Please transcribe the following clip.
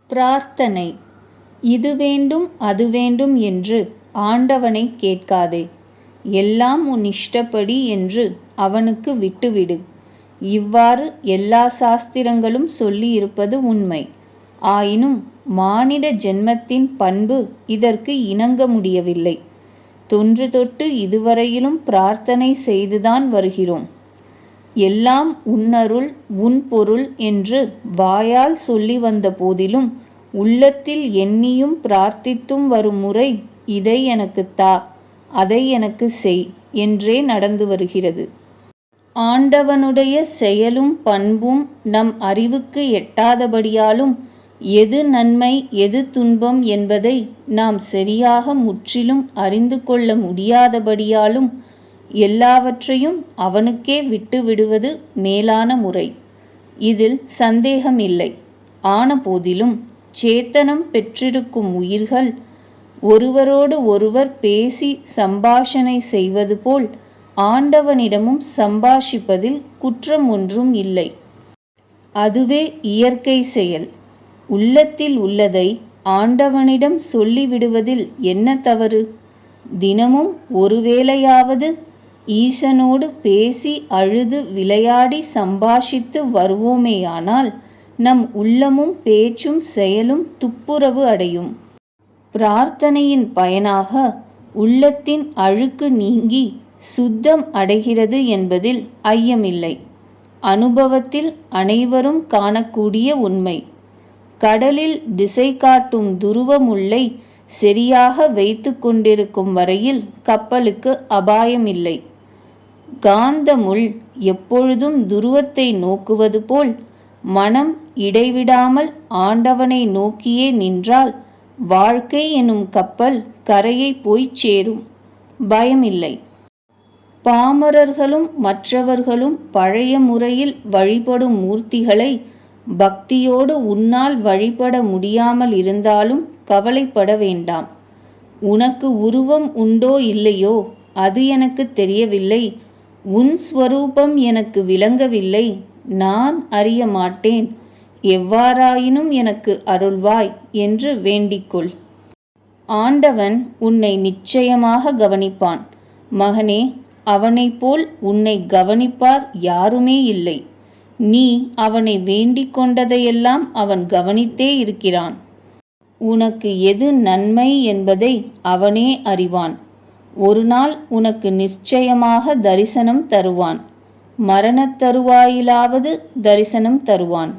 பிரார்த்தனை. இது வேண்டும் அது வேண்டும் என்று ஆண்டவனை கேட்காதே. எல்லாம் உன் இஷ்டப்படி என்று அவனுக்கு விட்டுவிடு. இவ்வாறு எல்லா சாஸ்திரங்களும் சொல்லியிருப்பது உண்மை. ஆயினும் மானிட ஜென்மத்தின் பண்பு இதற்கு இணங்க முடியவில்லை. தொன்று தொட்டு இதுவரையிலும் பிரார்த்தனை செய்துதான் வருகிறோம். எல்லாம் உன்னருள் உன் பொருள் என்று வாயால் சொல்லி வந்த போதிலும் உள்ளத்தில் எண்ணியும் பிரார்த்தித்தும் வரும் முறை இதை எனக்குத் தா, அதை எனக்கு செய் என்றே நடந்து வருகிறது. ஆண்டவனுடைய செயலும் பண்பும் நம் அறிவுக்கு எட்டாதபடியாலும் எது நன்மை எது துன்பம் என்பதை நாம் சரியாக முற்றிலும் அறிந்து கொள்ள முடியாதபடியாலும் எல்லாவற்றையும் அவனுக்கே விட்டு விடுவது மேலான முறை. இதில் சந்தேகமில்லை. ஆன போதிலும் சேத்தனம் பெற்றிருக்கும் உயிர்கள் ஒருவரோடு ஒருவர் பேசி சம்பாஷணை செய்வது போல் ஆண்டவனிடமும் சம்பாஷிப்பதில் குற்றம் ஒன்றும் இல்லை. அதுவே இயற்கை செயல். உள்ளத்தில் உள்ளதை ஆண்டவனிடம் சொல்லிவிடுவதில் என்ன தவறு? தினமும் ஒருவேளையாவது ஈசனோடு பேசி அழுது விளையாடி சம்பாஷித்து வருவோமேயானால் நம் உள்ளமும் பேச்சும் செயலும் துப்புரவு அடையும். பிரார்த்தனையின் பயனாக உள்ளத்தின் அழுக்கு நீங்கி சுத்தம் அடைகிறது என்பதில் ஐயமில்லை. அனுபவத்தில் அனைவரும் காணக்கூடிய உண்மை. கடலில் திசை காட்டும் துருவ முள்ளை சரியாக வைத்து கொண்டிருக்கும் வரையில் கப்பலுக்கு அபாயமில்லை. காந்த முள் எப்பொழுதும் துருவத்தை நோக்குவது போல் மனம் இடைவிடாமல் ஆண்டவனை நோக்கியே நின்றால் வாழ்க்கை எனும் கப்பல் கரையை போய்ச் சேரும். பயமில்லை. பாமரர்களும் மற்றவர்களும் பழைய முறையில் வழிபடும் மூர்த்திகளை பக்தியோடு உன்னால் வழிபட முடியாமல் இருந்தாலும் கவலைப்பட வேண்டாம். உனக்கு உருவம் உண்டோ இல்லையோ அது எனக்கு தெரியவில்லை. உன் ஸ்வரூபம் எனக்கு விளங்கவில்லை. நான் அறிய மாட்டேன். எவ்வாறாயினும் எனக்கு அருள்வாய் என்று வேண்டிக்கொள். ஆண்டவன் உன்னை நிச்சயமாக கவனிப்பான். மகனே, அவனைப் போல் உன்னை கவனிப்பார் யாருமே இல்லை. நீ அவனை வேண்டிக் கொண்டதையெல்லாம் அவன் கவனித்தே இருக்கிறான். உனக்கு எது நன்மை என்பதை அவனே அறிவான். ஒரு நாள் உனக்கு நிச்சயமாக தரிசனம் தருவான். மரணத் தருவாயிலாவது தரிசனம் தருவான்.